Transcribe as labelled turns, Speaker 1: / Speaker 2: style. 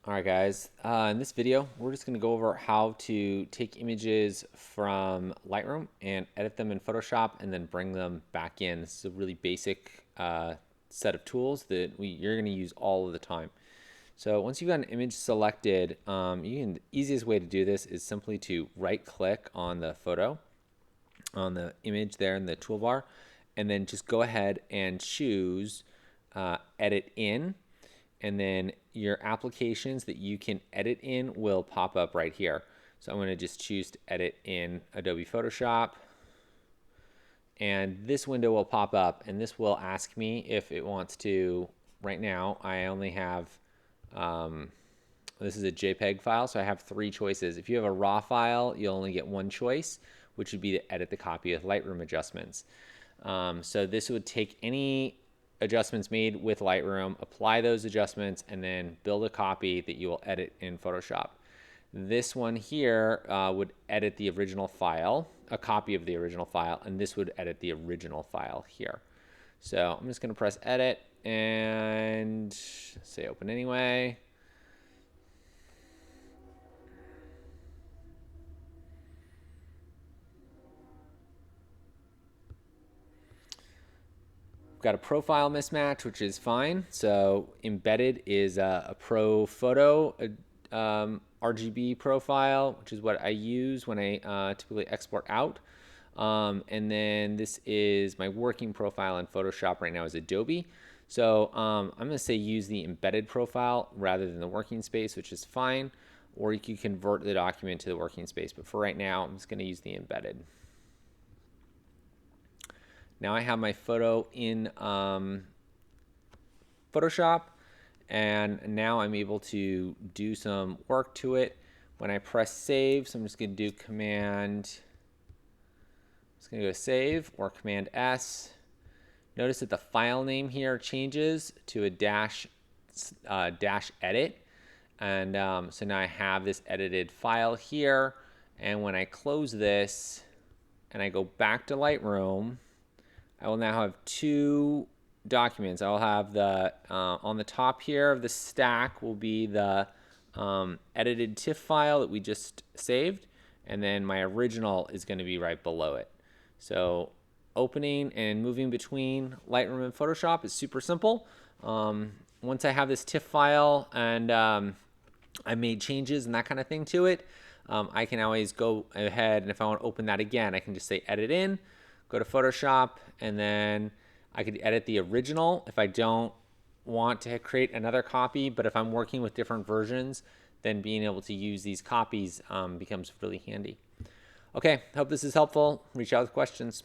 Speaker 1: All right, guys. In this video, we're just going to go over how to take images from Lightroom and edit them in Photoshop and then bring them back in. This is a really basic set of tools that you're going to use all of the time. So once you've got an image selected, the easiest way to do this is simply to right-click on the photo, on the image there in the toolbar, and then just go ahead and choose Edit In. And then your applications that you can edit in will pop up right here. So I'm going to just choose to edit in Adobe Photoshop. And this window will pop up, and this will ask me if it wants to. Right now, I only have, this is a JPEG file, so I have 3 choices. If you have a RAW file, you'll only get 1 choice, which would be to edit the copy with Lightroom adjustments. So this would take any adjustments made with Lightroom, apply those adjustments, and then build a copy that you will edit in Photoshop. This one here would edit the original file, a copy of the original file, and this would edit the original file here. So I'm just going to press edit and say open anyway. Got a profile mismatch, which is fine. So embedded is a pro photo RGB profile, which is what I use when I typically export out. And then this is my working profile in Photoshop right now is Adobe. So I'm going to say use the embedded profile rather than the working space, which is fine. Or you can convert the document to the working space. But for right now, I'm just going to use the embedded. Now I have my photo in Photoshop, and now I'm able to do some work to it. When I press save, so I'm just going to do Command, I'm just going to go save or Command S. Notice that the file name here changes to a dash edit. And so now I have this edited file here. And when I close this and I go back to Lightroom, I will now have 2 documents. I will have the, on the top here of the stack will be the edited TIFF file that we just saved, and then my original is going to be right below it. So opening and moving between Lightroom and Photoshop is super simple. Once I have this TIFF file and I made changes and that kind of thing to it, I can always go ahead, and if I want to open that again, I can just say edit in, go to Photoshop, and then I could edit the original if I don't want to create another copy. But if I'm working with different versions, then being able to use these copies becomes really handy. Okay, hope this is helpful. Reach out with questions.